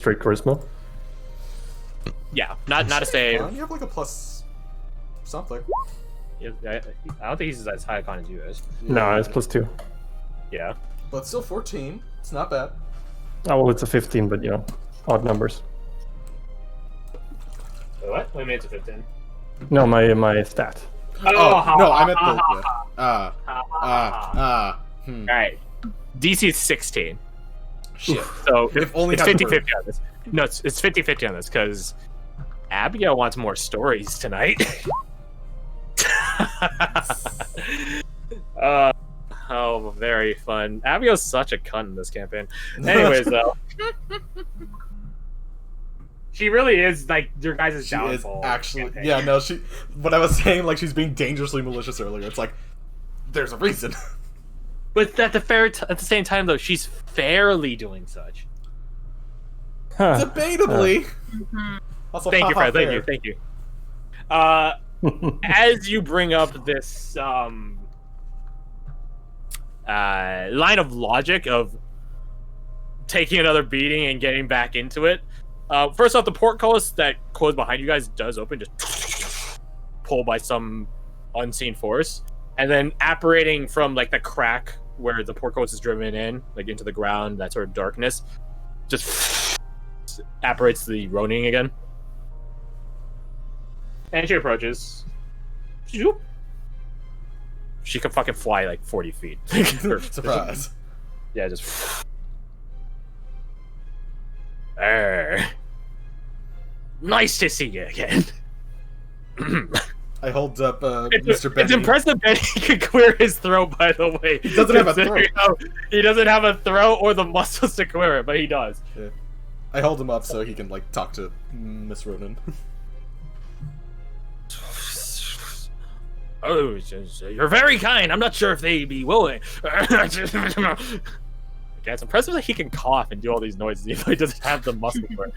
Straight charisma. Yeah, not a save. You have like a plus something. I don't think he's as high a con as you guys. No, it's +2. Yeah. But still 14. It's not bad. Oh, well, it's a 15, but you know, odd numbers. What? We made it to 15. No, my stat. Oh, no, I meant the... Alright. DC is 16. Shit. So If only it's had 50-50 on this. No, it's 50-50 on this, because Abigail wants more stories tonight. Oh, very fun. Abigail's such a cunt in this campaign. Anyways, though. She really is, like, your guys' She is downfall. actually... campaign. Yeah, no, she... What I was saying, like, she's being dangerously malicious earlier. It's like, there's a reason. But at the same time, though, she's fairly doing such. Huh. Debatably. Also, Thank you, haha, Fred. Thank you. As you bring up this line of logic of taking another beating and getting back into it, first off, the portcullis that closed behind you guys does open, just pulled by some unseen force, and then apparating from like the crack where the portcullis is driven in, like into the ground, that sort of darkness, just apparates the Ronin again. And she approaches. She can fucking fly like 40 feet. Surprise. Yeah, just. Nice to see you again. I hold up Mr. Benny. It's impressive that he can clear his throat, by the way. He doesn't have a throat. He doesn't have a throat or the muscles to clear it, but he does. Yeah. I hold him up so he can, like, talk to Miss Ronan. Oh, you're very kind. I'm not sure if they'd be willing. Yeah, it's impressive that he can cough and do all these noises even though he doesn't have the muscle for it.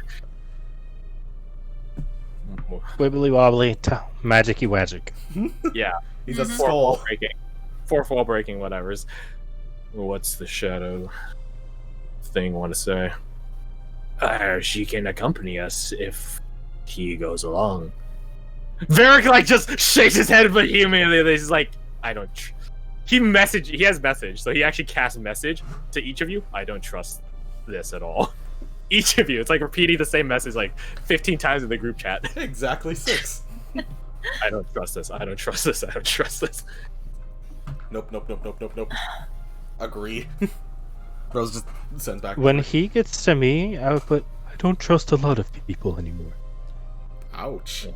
Wibbly wobbly, magicy wagic. Yeah. He's a Fourth skull. wall breaking. Fourth wall breaking, whatever's. What's the shadow thing want to say? She can accompany us if he goes along. Varric like just shakes his head vehemently. He's like, I don't. He has message, so he actually casts message to each of you. I don't trust this at all. Each of you, it's like repeating the same message like 15 times in the group chat. Exactly 6. I don't trust this. I don't trust this. I don't trust this. Nope. Agree. Rose just sends back. When he gets to me, I would put, I don't trust a lot of people anymore. Ouch.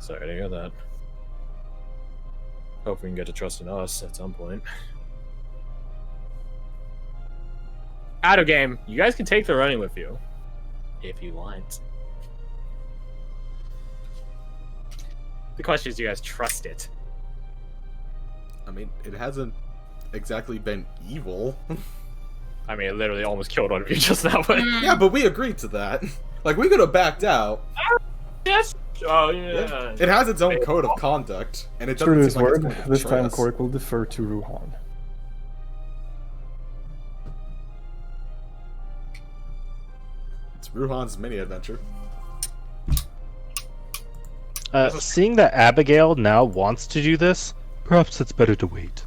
Sorry to hear that. Hope we can get to trust in us at some point. Out of game, you guys can take the running with you. If you want. The question is, do you guys trust it? I mean, it hasn't exactly been evil. I mean, it literally almost killed one of you just that way. Yeah, but we agreed to that. Like, we could have backed out. Yes. Oh, yeah. It has its own code of conduct, and it True doesn't to his seem like it's word, going to this betray time us. Cork will defer to Ruhan. It's Ruhan's mini-adventure. Seeing that Abigail now wants to do this, perhaps it's better to wait.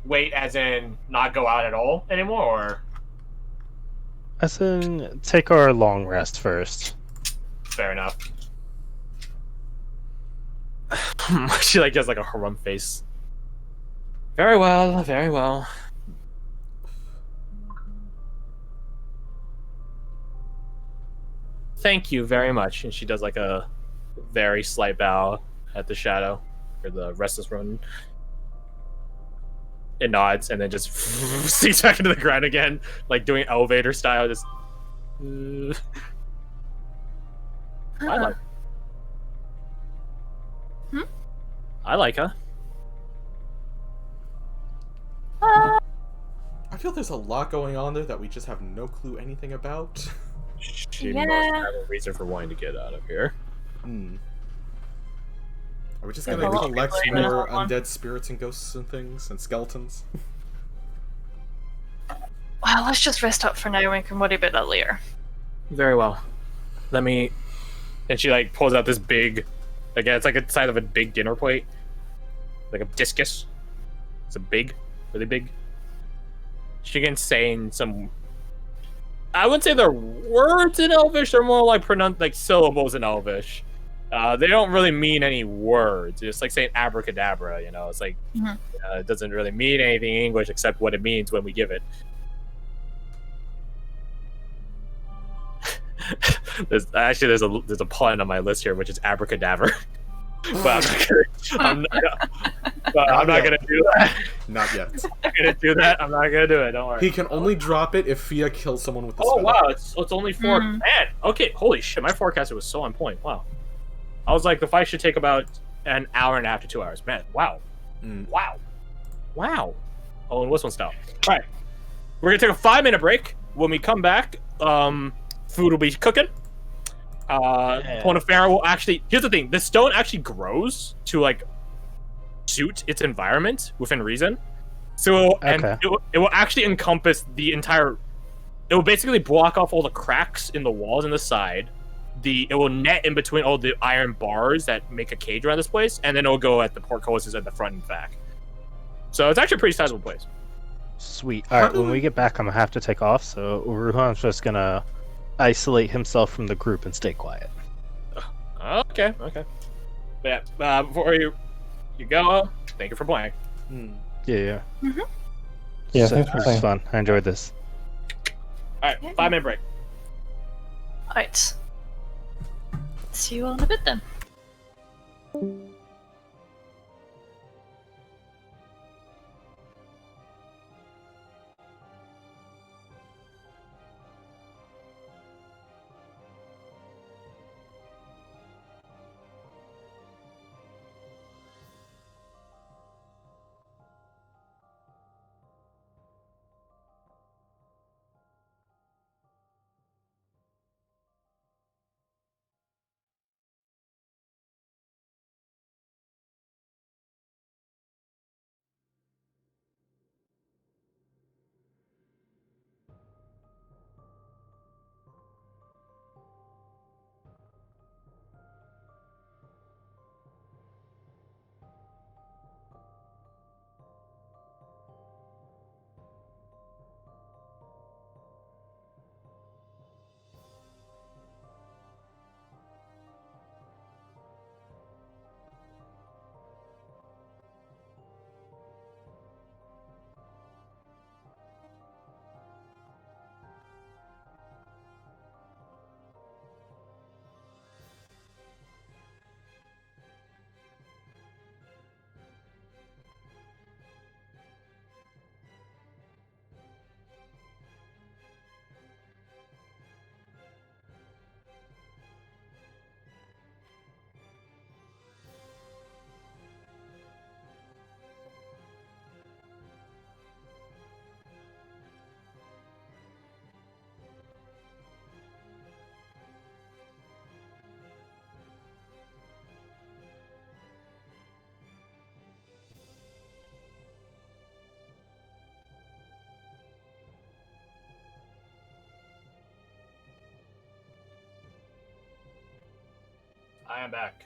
Wait, as in not go out at all anymore, or As in, take our long rest first. fair enough. She like does like a harum face. Very well, very well. Thank you very much. And she does like a very slight bow at the shadow or the restless Ronin. It nods and then just sinks back into the ground again, like doing elevator style. Just. I like. I like her. I feel there's a lot going on there that we just have no clue anything about. She Yeah. must have a reason for wanting to get out of here. Hmm. Are we just Yeah, gonna but collect people more know. undead spirits and ghosts and things and skeletons? Well, let's just rest up for now and we can worry about that later. Very well. Let me. And she like pulls out this big, again, it's like a side of a big dinner plate, like a discus. It's a big, really big. She begins saying some. I wouldn't say they're words in Elvish. They're more like like syllables in Elvish. They don't really mean any words. It's like saying abracadabra. You know, it's like it doesn't really mean anything in English except what it means when we give it. there's a pun on my list here, which is abracadabra. But I'm not gonna do that. Not yet. I'm gonna do that. I'm not gonna do it. Don't worry. He can only drop it if Fia kills someone with the Oh spell. wow, it's only 4. Man, okay, holy shit, my forecaster was so on point. Wow. I was like, the fight should take about an hour and a half to 2 hours. Man, wow. Wow. Oh, and whistle style. Alright. We're gonna take a 5-minute break. When we come back, food will be cooking. Ponifera will actually. Here's the thing: the stone actually grows to like suit its environment within reason. So, and it will actually encompass the entire. It will basically block off all the cracks in the walls and the side. It will net in between all the iron bars that make a cage around this place, and then it will go at the portcullises at the front and back. So it's actually a pretty sizable place. Sweet. All right, when we get back, I'm gonna have to take off. So Ruhan's just gonna isolate himself from the group and stay quiet. Okay. But yeah, before you go, thank you for playing. Yeah. Yeah, So, thanks for this playing. was fun. I enjoyed this. All right, 5-minute break. Alright. See you all in a bit then. I am back.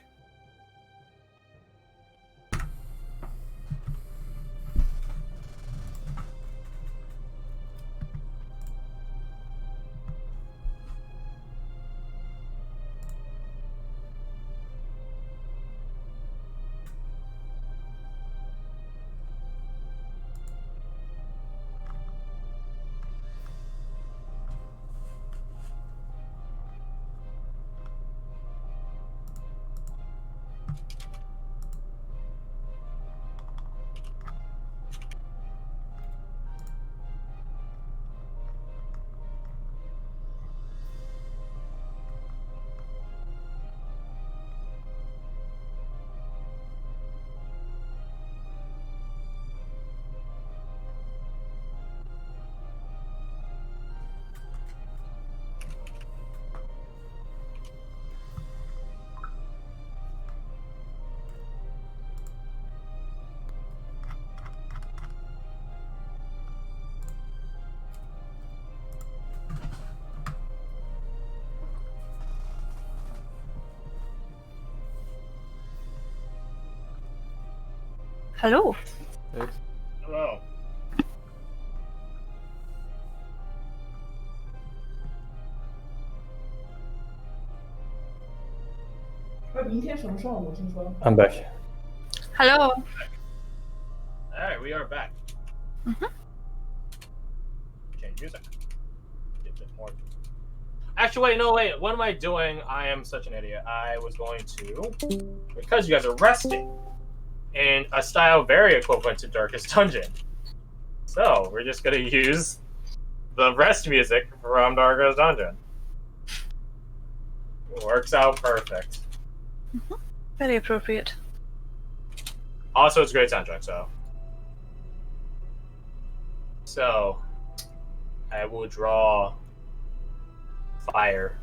Hello. Hello. 明天什么时候？我听说。 I'm back. Hello. Alright, we are back. Mhm. Change music. Get this more. Actually, wait, no, wait. What am I doing? I am such an idiot. I was going to, because you guys are resting in a style very equivalent to Darkest Dungeon. So, we're just going to use the rest music from Darkest Dungeon. Works out perfect. Very appropriate. Also, it's a great soundtrack, so. So, I will draw fire.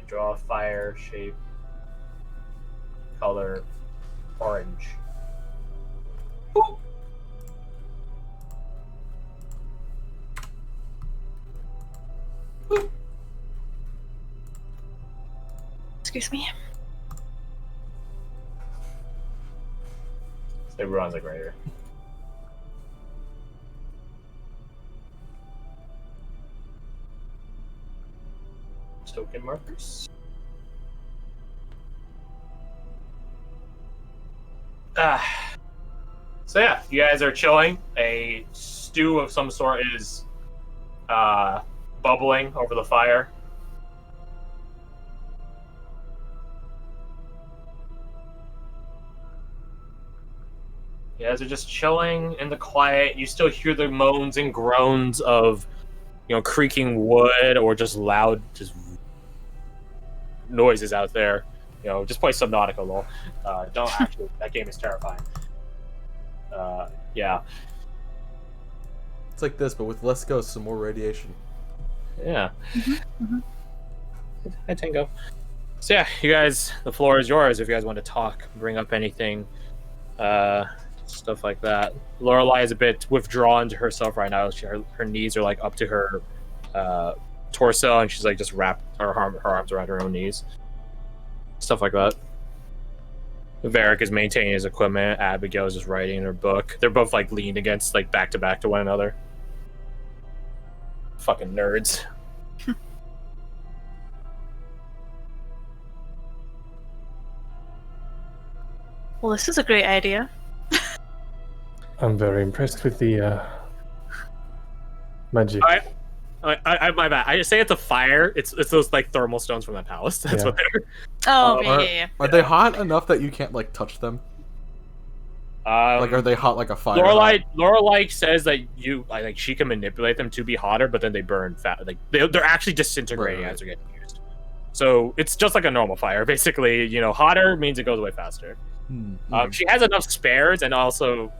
Draw fire shape, color, orange. Boop. Boop. Excuse me. Everyone's like right here. Token markers. So yeah, you guys are chilling. A stew of some sort is bubbling over the fire. You guys are just chilling in the quiet. You still hear the moans and groans of, creaking wood or just loud, just noises out there. Just play Subnautica, lol. Don't actually. That game is terrifying. Yeah. It's like this, but with less ghosts and more radiation. Yeah. Hi, Tango. So yeah, you guys, the floor is yours if you guys want to talk, bring up anything, stuff like that. Lorelei is a bit withdrawn to herself right now. Her knees are like up to her torso, and she's like just wrapped her arms around her own knees. Stuff like that. Varric is maintaining his equipment. Abigail is just writing in her book. They're both like leaned against, like back to back to one another. Fucking nerds. Well, this is a great idea. I'm very impressed with the magic. I my bad. I just say it's a fire. It's those like thermal stones from that palace. That's what they're. Oh, yeah. Are they hot enough that you can't like touch them? Like, are they hot like a fire? Lorelei says that she can manipulate them to be hotter, but then they burn fat. Like they're actually disintegrating as they're getting used. So it's just like a normal fire, basically. Hotter means it goes away faster. She has enough spares, and also,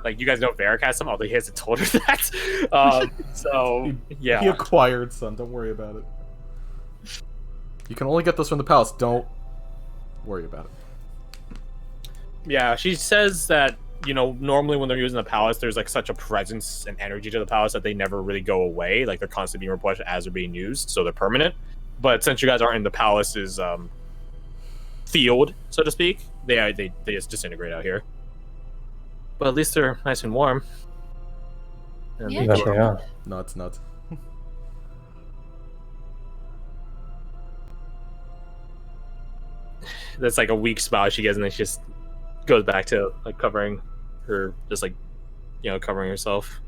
like, you guys know Varric has some, although he hasn't told her that. So yeah, He acquired some. Don't worry about it. You can only get those from the palace. Don't worry about it. Yeah, she says that, normally when they're using the palace, there's like such a presence and energy to the palace that they never really go away. Like, they're constantly being replenished as they're being used, so they're permanent. But since you guys aren't in the palace's field, so to speak, they just disintegrate out here. But at least they're nice and warm. And Yeah. That they are. Nuts. That's like a weak smile she gets, and then she just goes back to like covering her, just like, covering herself.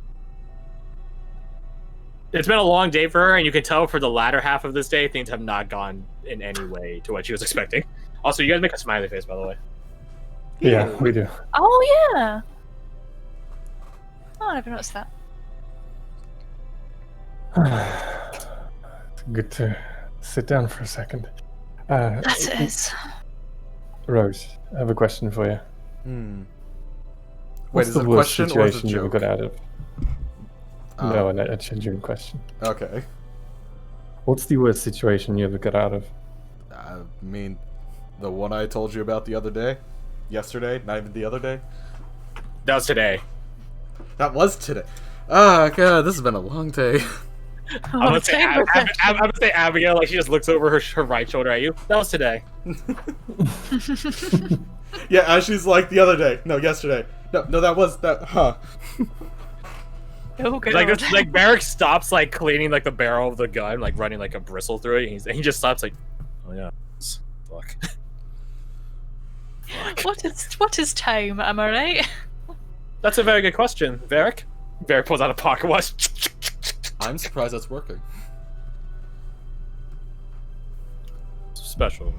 It's been a long day for her, and you can tell for the latter half of this day, things have not gone in any way to what she was expecting. Also, you guys make a smiley face, by the way. Yeah, we do. Oh, yeah. Oh, I never noticed that. Good to sit down for a second. That it is. Rose, I have a question for you. Wait, What's is the it a worst question or is it a situation you ever joke? got out of? No, a genuine question. Okay. What's the worst situation you ever got out of? I mean, the one I told you about the other day? Yesterday? Not even the other day? That was today. That was today. Ah, God, this has been a long day. I'm gonna say Abigail, like she just looks over her right shoulder at you. That was today. Yeah, as she's like the other day. No, yesterday. No, that was that. Huh. Oh god. Like Barrick stops like cleaning like the barrel of the gun, like running like a bristle through it. And he just stops like, oh yeah, fuck. What is time? Am I right? That's a very good question, Varric. Varric pulls out a pocket watch. I'm surprised that's working. Special.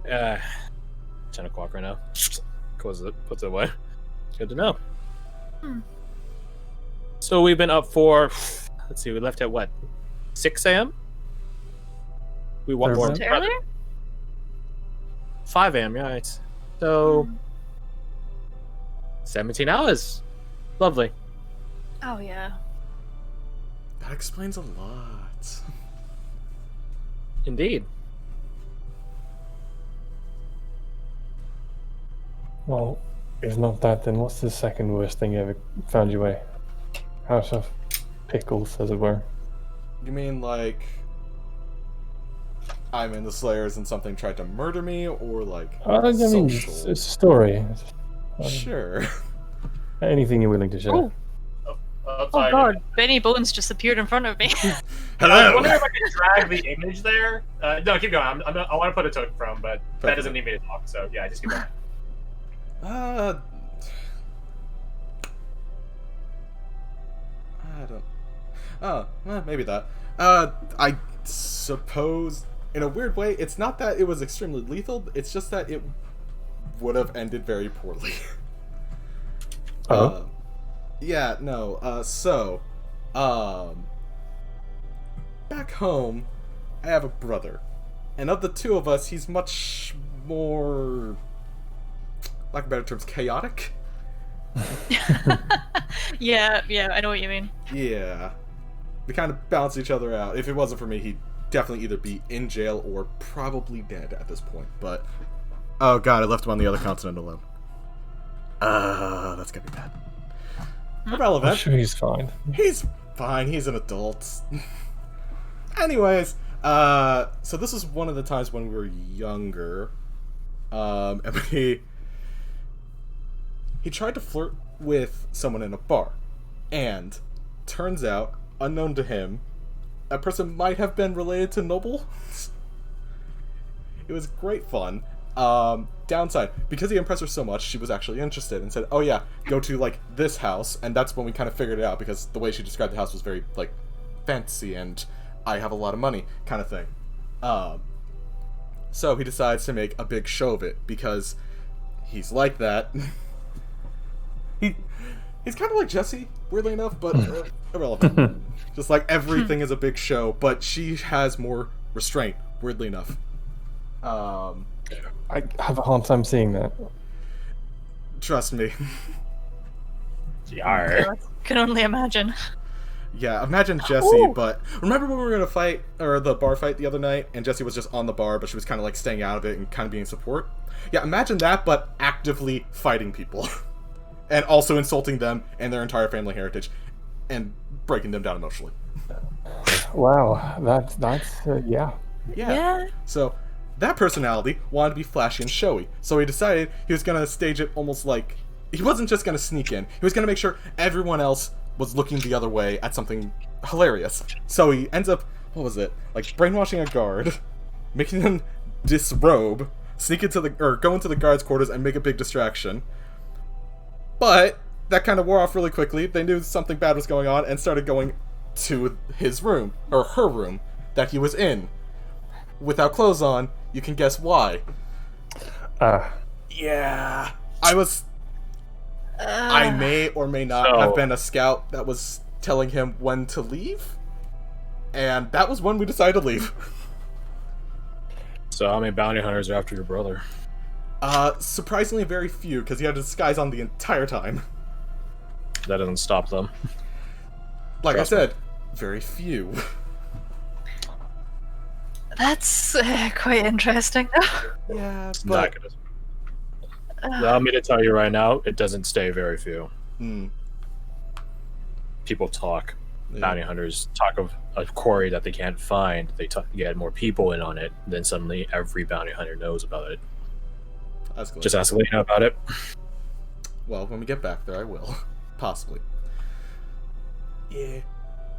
10 o'clock right now. Closes it, puts it away. Good to know. So we've been up for, let's see, we left at what? 6 a.m.? We want more. Is it earlier? 5 a.m., right. So, 17 hours. Lovely. Oh yeah. That explains a lot. Indeed. Well, if not that, then what's the second worst thing you ever found your way? House of pickles, as it were. You mean like I'm in the Slayers and something tried to murder me, or like I mean, social? it's a story. Sure. Anything you're willing to share. Oh god, Benny Bones just appeared in front of me. I was Hello. wondering if I could drag the image there. No, keep going. I want to put a token from, but that doesn't need me to talk. So yeah, just keep going. I don't. Oh, maybe that. I suppose, in a weird way, it's not that it was extremely lethal. It's just that it would have ended very poorly. Oh. Yeah, no. So, back home, I have a brother, and of the two of us, he's much more, lack of better terms, chaotic. Yeah, I know what you mean. Yeah. We kind of balance each other out. If it wasn't for me, he'd definitely either be in jail or probably dead at this point. But, oh god, I left him on the other continent alone. That's gonna be bad. Irrelevant. I'm sure he's fine. He's fine. He's an adult. Anyways, so this was one of the times when we were younger, and he tried to flirt with someone in a bar, and turns out, unknown to him, that person might have been related to Nobel. It was great fun. Downside, because he impressed her so much, she was actually interested and said, oh yeah, go to like this house, and that's when we kind of figured it out, because the way she described the house was very like fancy and I have a lot of money kind of thing. So he decides to make a big show of it because he's like that. He's kind of like Jesse, weirdly enough, but irrelevant. Just like everything is a big show, but she has more restraint, weirdly enough. I have a hard time seeing that. Trust me. Yar. Can only imagine. Yeah, imagine Jesse, but remember when we were in a fight, or the bar fight the other night, and Jesse was just on the bar, but she was kind of like staying out of it and kind of being support? Yeah, imagine that, but actively fighting people. And also insulting them and their entire family heritage, and breaking them down emotionally. Wow, that's yeah. Yeah. So, that personality wanted to be flashy and showy, so he decided he was gonna stage it almost like... He wasn't just gonna sneak in, he was gonna make sure everyone else was looking the other way at something hilarious. So he ends up, what was it? Like, brainwashing a guard, making them disrobe, sneak into the... or go into the guard's quarters and make a big distraction. But that kind of wore off really quickly. They knew something bad was going on and started going to his room, or her room, that he was in. Without clothes on, you can guess why. Yeah. I may or may not have been a scout that was telling him when to leave. And that was when we decided to leave. So how many bounty hunters are after your brother? Surprisingly very few, because he had a disguise on the entire time. That doesn't stop them. Like I said, very few. That's quite interesting. Yeah, It's but... not gonna... Allow me to tell you right now, it doesn't stay very few. People talk. bounty hunters talk of a quarry that they can't find, they get more people in on it, then suddenly every bounty hunter knows about it. Just ask Lena about it. Well, when we get back there, I will. Possibly. Yeah.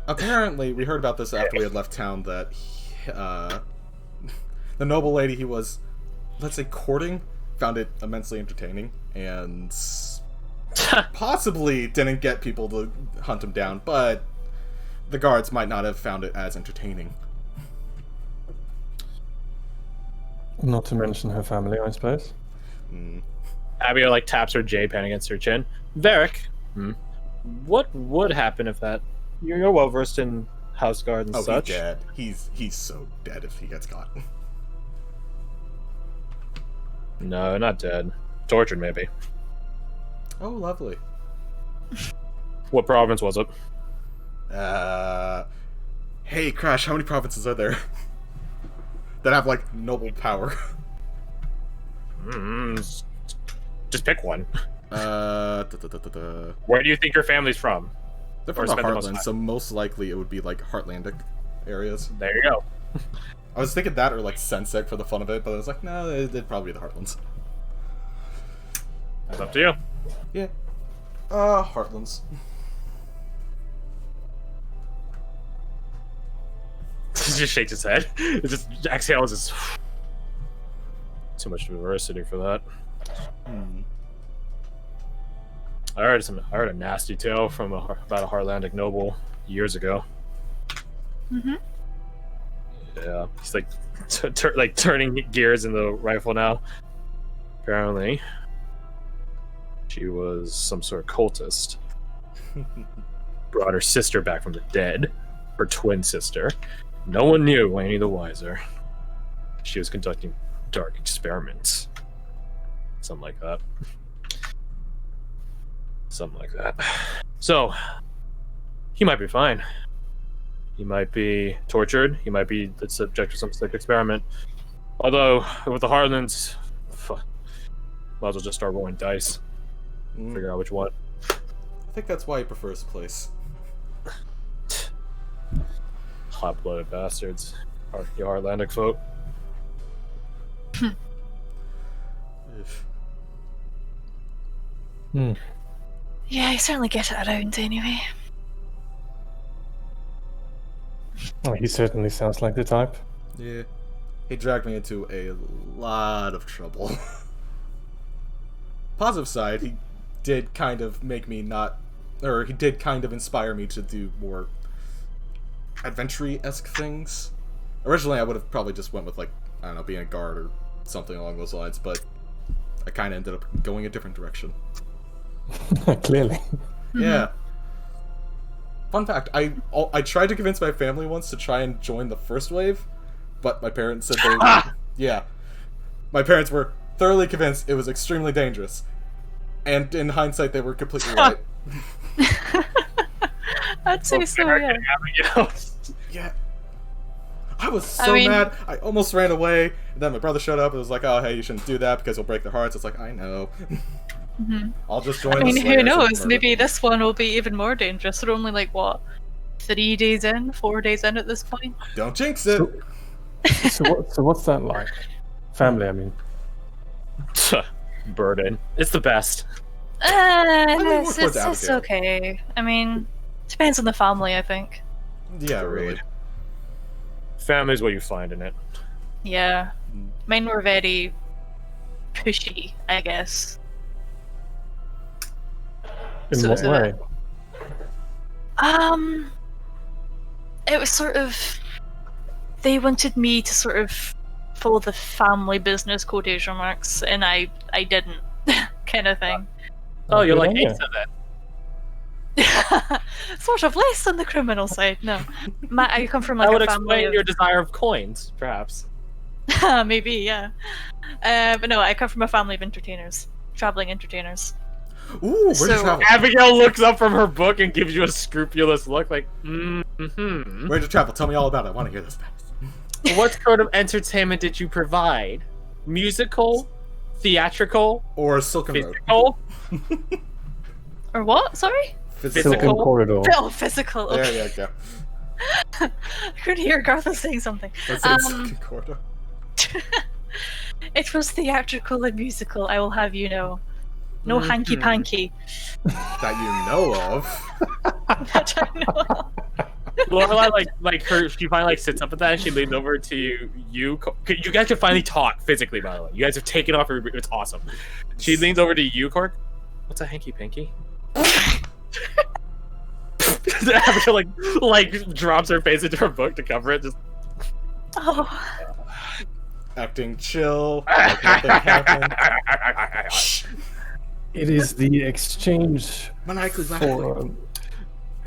Apparently, we heard about this after we had left town, that the noble lady he was, let's say, courting, found it immensely entertaining, and possibly didn't get people to hunt him down, but the guards might not have found it as entertaining. Not to mention her family, I suppose. Abigail taps her jade pen against her chin. Varric, what would happen if that? You're well versed in house guard and such. He's dead. He's so dead if he gets caught. No, not dead. Tortured, maybe. Oh, lovely. What province was it? Hey, Crash, how many provinces are there that have, noble power? Just pick one. Where do you think your family's from? They're from the Heartland, so most likely it would be, Heartlandic areas. There you go. I was thinking that or, Sensec for the fun of it, but I was like, no, it'd probably be the Heartlands. That's up to you. Yeah. Heartlands. He just shakes his head. It just exhales his... Too much diversity for that. I heard a nasty tale from about a Heartlandic noble years ago. Yeah, he's turning gears in the rifle now. Apparently, she was some sort of cultist. Brought her sister back from the dead, her twin sister. No one knew, any the wiser. She was conducting dark experiments. Something like that. Something like that. So, he might be fine. He might be tortured. He might be the subject of some sick experiment. Although, with the Heartlands, might as well just start rolling dice. Figure out which one. I think that's why he prefers the place. Hot-blooded bastards. You Heartlandic folk. Yeah, I certainly get it around anyway. Oh, he certainly sounds like the type. Yeah. He dragged me into a lot of trouble. Positive side, he did kind of make me he did kind of inspire me to do more adventure-esque things. Originally, I would have probably just went with, I don't know, being a guard or something along those lines, but I kind of ended up going a different direction. Clearly. Yeah. Fun fact, I tried to convince my family once to try and join the first wave, but my parents said yeah. My parents were thoroughly convinced it was extremely dangerous. And in hindsight, they were completely right. I'd say so, yeah. Yeah. I was so mad. I almost ran away. And then my brother showed up and was like, oh, hey, you shouldn't do that because you'll break their hearts. It's like, I know. I'll just join the who knows? Maybe this one will be even more dangerous. We're only 3 days in, 4 days in at this point. Don't jinx it. So what's that like? Family, I mean. Burden. It's the best. It's okay. I mean, depends on the family, I think. Yeah, really. Family's what you find in it. Yeah. Mine were very pushy, I guess. In what way? It was sort of... They wanted me to sort of follow the family business quotation marks, and I didn't, kind of thing. Oh, you're like Asa then. Sort of less on the criminal side, no. I come from I would a family explain your desire of coins, perhaps. Maybe, yeah. But no, I come from a family of entertainers. Traveling entertainers. Ooh, where'd you travel? Abigail looks up from her book and gives you a scrupulous look like, Where'd you travel? Tell me all about it. I want to hear this fast. What sort of entertainment did you provide? Musical? Theatrical? Or Silken Road. Physical? Or what? Sorry? Silken Physical? corridor. Oh, physical. Okay. There you go. I could hear Garth was saying something. That's it, silken corridor. It was theatrical and musical, I will have you know. No hanky panky. That you know of. That I know of. Lorelai, she finally sits up at that and she leans over to you. You guys can finally talk physically, by the way. You guys have taken off your. It's awesome. She leans over to you, Cork. What's a hanky panky? Abigail drops her face into her book to cover it. Just Oh. Acting chill. Like nothing happened. It is the exchange Maniacally for laughing.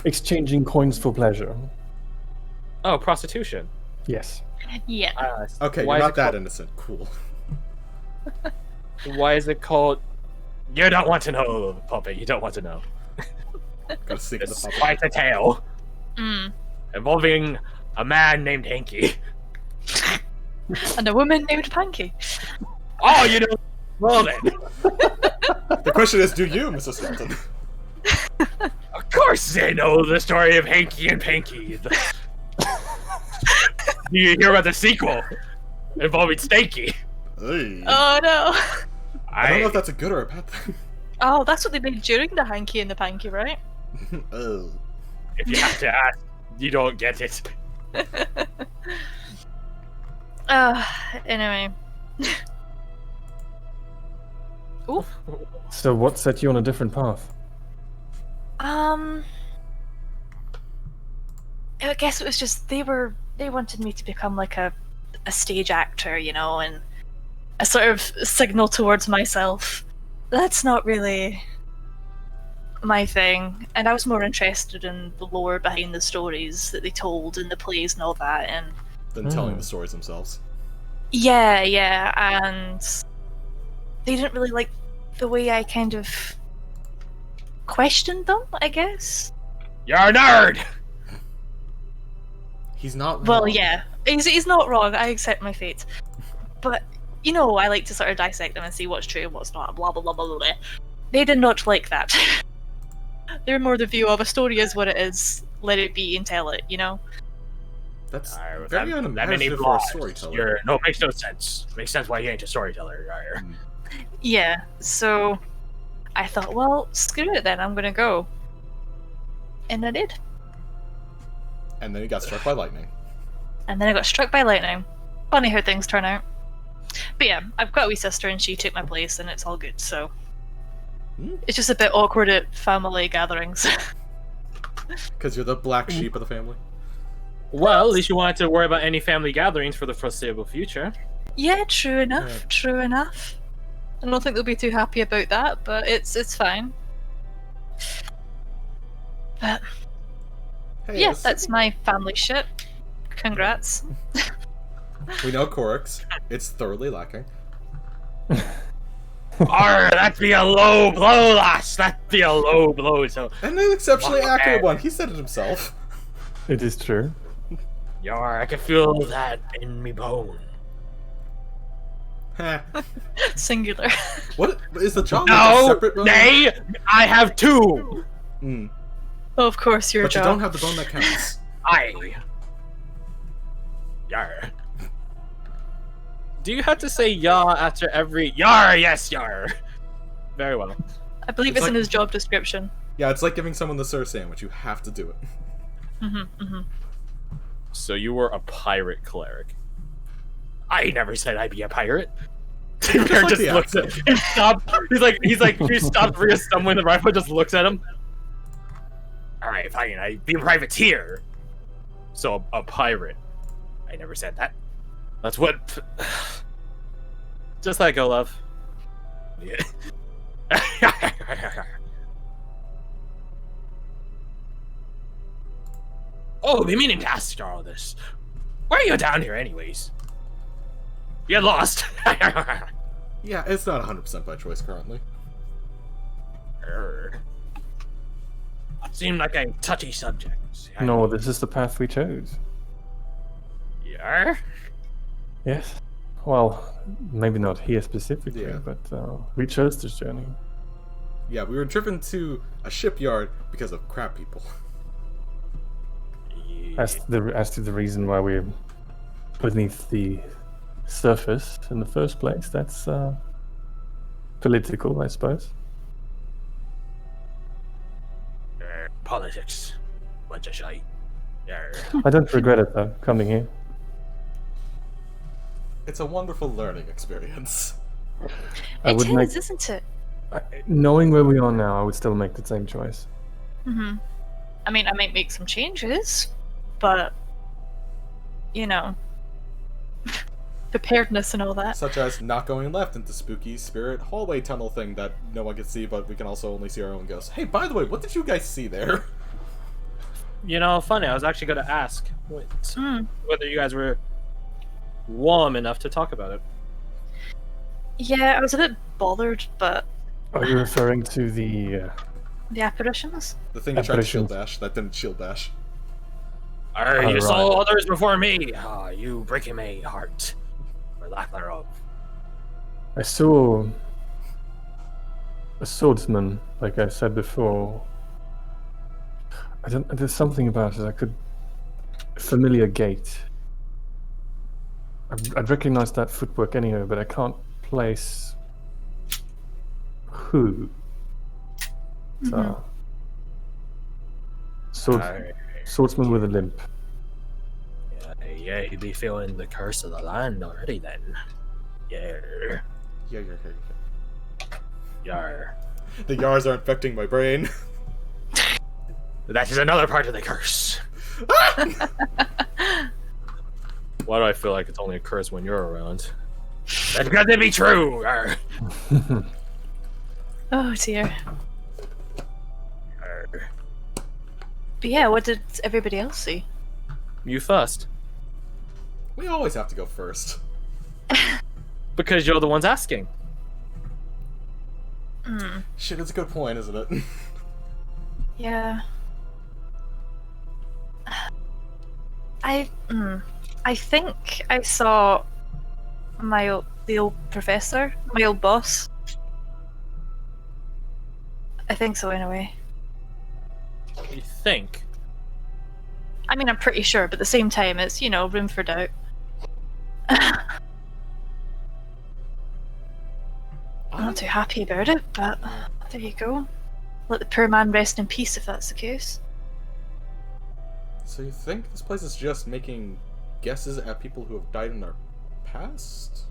exchanging coins for pleasure. Oh, prostitution. Yes. Yeah. Okay, why you're is not it that called- innocent. Cool. Why is it called? You don't want to know, puppet. You don't want to know. Gotta sneak in the It's puppet. quite a tale Mm. involving a man named Hanky. And a woman named Panky. Oh, you know. Well then, The question is, do you, Mrs. Skelton? of course they know the story of Hanky and Panky. You hear about the sequel involving Stanky? Hey. Oh no. I don't know if that's a good or a bad thing. Oh, that's what they made during the hanky and the panky, right? Oh. If you have to ask, you don't get it. Anyway. Ooh. So what set you on a different path? I guess it was just they wanted me to become like a stage actor, you know, and a sort of signal towards myself. That's not really my thing, and I was more interested in the lore behind the stories that they told in the plays and all that, and Than telling the stories themselves. yeah, and they didn't really like the way I kind of questioned them, I guess. You're a nerd. He's not wrong. Well, yeah, he's not wrong. I accept my fate, but you know, I like to sort of dissect them and see what's true and what's not. Blah blah blah blah blah. They did not like that. They're more the view of a story is what it is. Let it be and tell it. You know. That's Alright, very that many unimaginative for a plots. storyteller. No, it makes no sense. Makes sense why you ain't a storyteller. Arr. Yeah. So I thought, well, screw it then. I'm gonna go, and I did. And then he got struck by lightning. And then I got struck by lightning. Funny how things turn out. But yeah, I've got a wee sister and she took my place and it's all good, so... It's just a bit awkward at family gatherings. Because you're the black sheep of the family. Well, at least you wanted to worry about any family gatherings for the foreseeable future. Yeah, true enough, Yeah. true enough. I don't think they'll be too happy about that, but it's fine. But Hey, yeah, this- that's my family shit. Congrats. We know Corix. It's thoroughly lacking. Arr, that'd be a low blow, lass. That'd be a low blow. So, And an exceptionally Okay. accurate one. He said it himself. It is true. yar, I can feel that in me bone. Heh. Singular. What is the job like a No, separate bone? nay, I have two. Mm. Oh, of course, your But you job. don't have the bone that counts. Yar. Do you have to say ya after every yar? Yes, yar. Very well. I believe It's it's in like- his job description. Yeah, it's like giving someone the Sir sandwich. You have to do it. So you were a pirate cleric. I never said I'd be a pirate. Bear like just the looks at accent. he stopped. He stopped Rhea stumbling. The rifle just looks at him. Alright, fine, I'd be a privateer. So a pirate. I never said that. That's what just let it go, love. Yeah. Oh, I've been meaning to ask you all this. Why are you down here anyways? You lost. Yeah, it's not 100% by choice currently. Seemed like a touchy subject. No, this is the path we chose. Yeah. Yes. Well, maybe not here specifically, Yeah. but we chose this journey. Yeah, we were driven to a shipyard because of crab people. As to the reason why we're beneath the surface in the first place, that's political, I suppose. Politics. Bunch of shite. I don't regret it though, coming here. It's a wonderful learning experience. Isn't it? Knowing where we are now, I would still make the same choice. Mm-hmm. I mean, I might make some changes, but you know, preparedness and all that. Such as not going left into spooky spirit hallway tunnel thing that no one can see, but we can also only see our own ghosts. Hey, by the way, what did you guys see there? You know, funny, I was actually going to ask whether you guys were warm enough to talk about it. Yeah, I was a bit bothered, but... Are you referring to the apparitions? The thing that tried to shield dash, that didn't shield dash. You saw others before me. You breaking my heart. For lack thereof. I saw a swordsman, like I said before. There's something about it. A familiar gait. I'd recognize that footwork anywhere, but I can't place who. So, swordsman with a limp. Yeah, you'd be feeling the curse of the land already then. Yeah. Yar. The yars are infecting my brain. That is another part of the curse. Why do I feel like it's only a curse when you're around? That's got to be true! Yar. Oh dear. Yar. But yeah, what did everybody else see? You first. We always have to go first. Because you're the ones asking. Shit, it's a good point, isn't it? Yeah. I think I saw the old professor, my old boss. I think so, anyway. You think? I mean, I'm pretty sure, but at the same time, it's, room for doubt. I'm not too happy about it, but there you go. Let the poor man rest in peace if that's the case. So you think this place is just making guesses at people who have died in our past?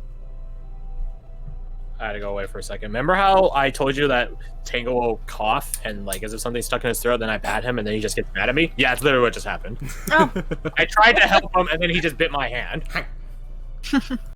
I had to go away for a second. Remember how I told you that Tango will cough and as if something's stuck in his throat, then I pat him and then he just gets mad at me? Yeah, that's literally what just happened. Oh. I tried to help him and then he just bit my hand.